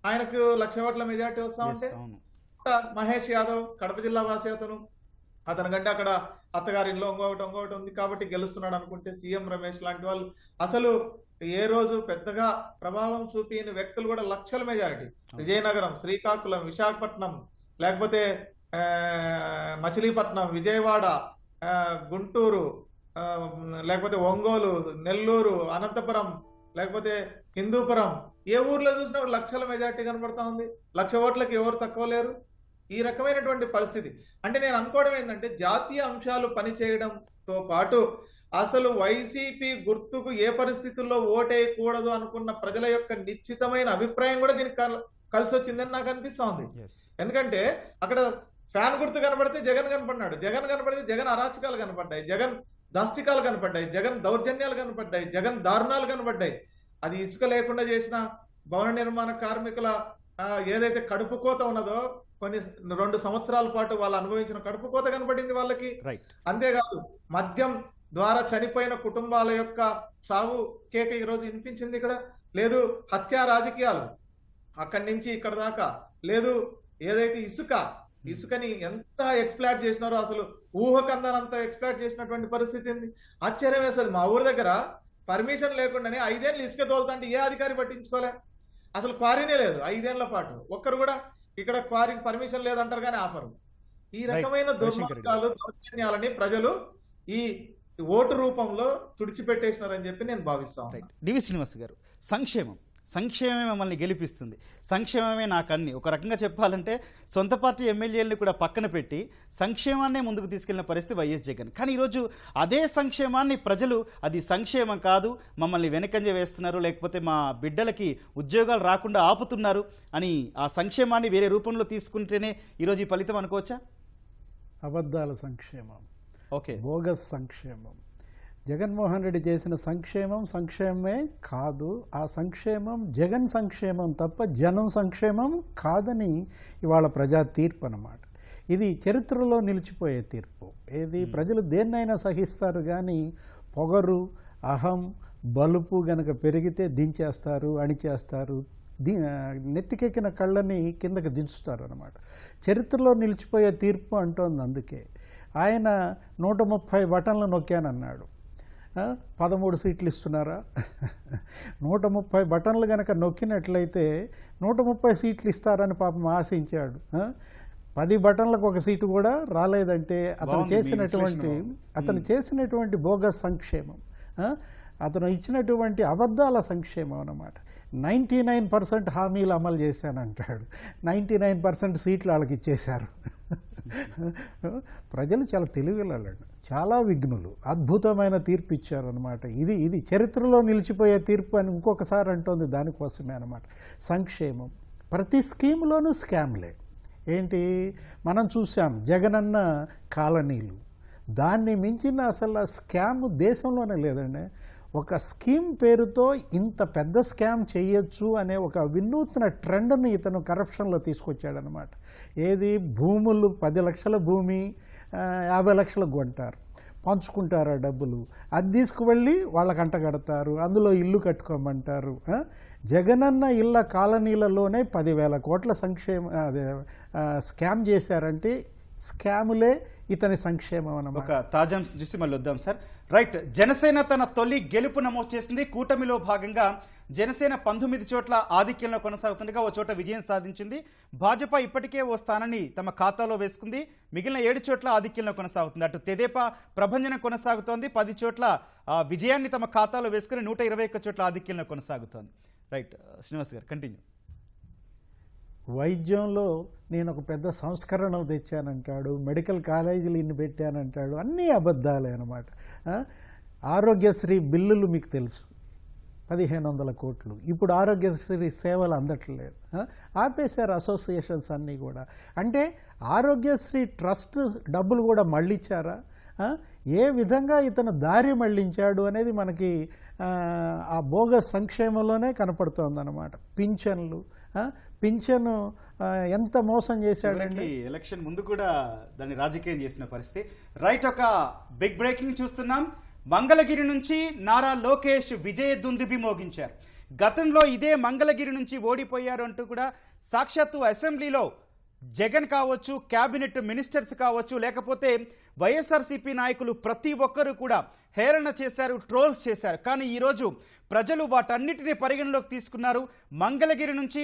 ఆయనకు 1,00,000 ఓట్ల మెజార్టీ వస్తా ఉంటే మహేష్ యాదవ్ కడప జిల్లా వాసి అతని కంటే అక్కడ అత్తగారిలో ఇంకొకటి ఉంది కాబట్టి గెలుస్తున్నాడు అనుకుంటే సీఎం రమేష్ లాంటి వాళ్ళు అసలు ఏ రోజు పెద్దగా ప్రభావం చూపిన వ్యక్తులు కూడా లక్షల మెజారిటీ విజయనగరం, శ్రీకాకుళం, విశాఖపట్నం, లేకపోతే మచిలీపట్నం, విజయవాడ, గుంటూరు, లేకపోతే ఒంగోలు, నెల్లూరు, అనంతపురం, లేకపోతే హిందూపురం, ఏ ఊర్లో చూసినా లక్షల మెజార్టీ కనబడతా ఉంది. 1,00,000 ఓట్లకి ఎవరు తక్కువ లేరు. ఈ రకమైనటువంటి పరిస్థితి అంటే నేను అనుకోవడం ఏంటంటే జాతీయ అంశాలు పనిచేయడంతో పాటు అసలు వైసీపీ గుర్తుకు ఏ పరిస్థితుల్లో ఓటేయకూడదు అనుకున్న ప్రజల యొక్క నిశ్చితమైన అభిప్రాయం కూడా దీనికి కలిసి వచ్చిందని నాకు అనిపిస్తా ఉంది. ఎందుకంటే అక్కడ ఫ్యాన్ గుర్తు కనబడితే జగన్ కనపడినాడు, జగన్ కనబడితే జగన్ అరాచకాలు కనపడ్డాయి, జగన్ దాష్టికాలు కనపడ్డాయి, జగన్ దౌర్జన్యాలు కనపడ్డాయి, జగన్ దారుణాలు కనపడ్డాయి. అది ఇసుక లేకుండా చేసిన భవన నిర్మాణ కార్మికుల ఏదైతే కడుపు కోత ఉన్నదో కొన్ని 2 సంవత్సరాల పాటు వాళ్ళు అనుభవించిన కడుపు కోత కనపడింది వాళ్ళకి. అంతేకాదు మద్యం ద్వారా చనిపోయిన కుటుంబాల యొక్క చావు కేక ఈరోజు వినిపించింది ఇక్కడ. లేదు హత్యా రాజకీయాలు అక్కడి నుంచి ఇక్కడ దాకా లేదు. ఏదైతే ఇసుకని ఎంత ఎక్స్ప్లాయిట్ చేసినారో అసలు ఊహకందనంత ఎక్స్ప్లాయిట్ చేసినటువంటి పరిస్థితి ఉంది. ఆశ్చర్యం వేస్తుంది. మా ఊరి దగ్గర పర్మిషన్ లేకుండానే 5 ఏళ్ళు ఇసుక తోలుతుంటే ఏ అధికారి పట్టించుకోలే. అసలు క్వారీనే లేదు 5 ఏళ్ల పాటు. ఒక్కరు కూడా ఇక్కడ క్వారీకి పర్మిషన్ లేదంటారు కానీ ఆపరు. ఈ రకమైన దుర్మార్గాలు, దౌర్జన్యాలని ప్రజలు ఈ ఓటు రూపంలో తుడిచిపెట్టేసినారని చెప్పి నేను భావిస్తాను. డివి శ్రీనివాస్ గారు, సంక్షేమమే మమ్మల్ని గెలిపిస్తుంది, సంక్షేమమే నాకు అన్ని. ఒక రకంగా చెప్పాలంటే సొంత పార్టీ ఎమ్మెల్యేలను కూడా పక్కన పెట్టి సంక్షేమాన్నే ముందుకు తీసుకెళ్లిన పరిస్థితి వైఎస్ జగన్. కానీ ఈరోజు అదే సంక్షేమాన్ని ప్రజలు అది సంక్షేమం కాదు, మమ్మల్ని వెనకంజ వేస్తున్నారు, లేకపోతే మా బిడ్డలకి ఉద్యోగాలు రాకుండా ఆపుతున్నారు అని ఆ సంక్షేమాన్ని వేరే రూపంలో తీసుకుంటేనే ఈరోజు ఈ ఫలితం అనుకోవచ్చా? అబద్ధాల సంక్షేమం, ఓకే, బోగస్ సంక్షేమం. జగన్మోహన్ రెడ్డి చేసిన సంక్షేమమే కాదు. ఆ సంక్షేమం జగన్ సంక్షేమం తప్ప జనం సంక్షేమం కాదని ఇవాళ ప్రజా తీర్పు అన్నమాట. ఇది చరిత్రలో నిలిచిపోయే తీర్పు. ఏది ప్రజలు దేన్నైనా సహిస్తారు కానీ పొగరు, అహం, బలుపు గనక పెరిగితే దించేస్తారు, అణిచేస్తారు, నెత్తికెక్కిన కళ్ళని కిందకి దించుతారు అన్నమాట. చరిత్రలో నిలిచిపోయే తీర్పు అంటోంది. అందుకే ఆయన 130 బటన్లు నొక్కానన్నాడు. 13 సీట్లు ఇస్తున్నారా? 130 బటన్లు కనుక నొక్కినట్లయితే 130 సీట్లు ఇస్తారని పాపం ఆశించాడు. 10 బటన్లకు ఒక సీటు కూడా రాలేదంటే అతను చేసినటువంటి బోగస్ సంక్షేమం, అతను ఇచ్చినటువంటి అబద్ధాల సంక్షేమం అన్నమాట. 99% హామీలు అమలు చేశానంటాడు, 99% సీట్లు వాళ్ళకి ఇచ్చేశారు. ప్రజలు చాలా తెలివిగలరు, చాలా విఘ్నులు, అద్భుతమైన తీర్పు ఇచ్చారనమాట. ఇది చరిత్రలో నిలిచిపోయే తీర్పు అని ఇంకొకసారి అంటోంది. దానికోసమే అనమాట సంక్షేమం. ప్రతి స్కీమ్లోనూ స్కామ్లే. ఏంటి మనం చూసాం, జగనన్న కాలనీలు, దాన్ని మించిన అసలు స్కామ్ దేశంలోనే లేదండి. ఒక స్కీమ్ పేరుతో ఇంత పెద్ద స్కామ్ చేయొచ్చు అనే ఒక వినూత్న ట్రెండ్ని ఇతను కరప్షన్లో తీసుకొచ్చాడనమాట. ఏది భూములు 10 లక్షల భూమి 50 లక్షలకు కొంటారు, పంచుకుంటారు ఆ డబ్బులు, అది తీసుకువెళ్ళి వాళ్ళకి అంటగడతారు, అందులో ఇల్లు కట్టుకోమంటారు. జగనన్న ఇళ్ళ కాలనీలలోనే 10,000 కోట్ల స్కామ్ చేశారంటే స్కాములే ఇతని సంక్షేమం అన్నమాట. ఒక తాజా చూసి మళ్ళీ వద్దాం సార్. రైట్, జనసేన తన తొలి గెలుపు నమోదు చేసింది. కూటమిలో భాగంగా జనసేన 19 చోట్ల ఆధిక్యంలో కొనసాగుతుండగా ఓ చోట విజయం సాధించింది. భాజపా ఇప్పటికే ఓ స్థానాన్ని తమ ఖాతాలో వేసుకుంది. మిగిలిన 7 చోట్ల ఆధిక్యంలో కొనసాగుతుంది. అటు తెదేపా ప్రభంజనం కొనసాగుతోంది, 10 చోట్ల విజయాన్ని తమ ఖాతాలో వేసుకుని 121 చోట్ల ఆధిక్యంలో కొనసాగుతోంది. రైట్ శ్రీనివాస్ గారు, కంటిన్యూ. వైద్యంలో నేను ఒక పెద్ద సంస్కరణలు తెచ్చానంటాడు, మెడికల్ కాలేజీలు ఇన్ని పెట్టానంటాడు, అన్నీ అబద్ధాలే అనమాట. ఆరోగ్యశ్రీ బిల్లులు మీకు తెలుసు, 1,500 కోట్లు. ఇప్పుడు ఆరోగ్యశ్రీ సేవలు అందట్లేదు, ఆపేశారు అసోసియేషన్స్ అన్నీ కూడా. అంటే ఆరోగ్యశ్రీ ట్రస్ట్ డబ్బులు కూడా మళ్ళించారా? ఏ విధంగా ఇతను దారి మళ్లించాడు అనేది మనకి ఆ బోగస్ సంక్షేమంలోనే కనపడుతోందన్నమాట. పింఛను ఎంత మోసం చేశాడండి. ఎలక్షన్ ముందు కూడా దాన్ని రాజకీయం చేసిన పరిస్థితి. రైట్, ఒక బిగ్ బ్రేకింగ్ చూస్తున్నాం. మంగళగిరి నుంచి నారా లోకేష్ విజయ దుందుబి మోగించారు. గతంలో ఇదే మంగళగిరి నుంచి ఓడిపోయారు అంటూ కూడా సాక్షాత్తు అసెంబ్లీలో జగన్ కావచ్చు, క్యాబినెట్ మినిస్టర్స్ కావచ్చు, లేకపోతే వైఎస్ఆర్సీపీ నాయకులు ప్రతి ఒక్కరూ కూడా హేళన చేశారు, ట్రోల్స్ చేశారు. కానీ ఈరోజు ప్రజలు వాటన్నిటిని పరిగణలోకి తీసుకున్నారు. మంగళగిరి నుంచి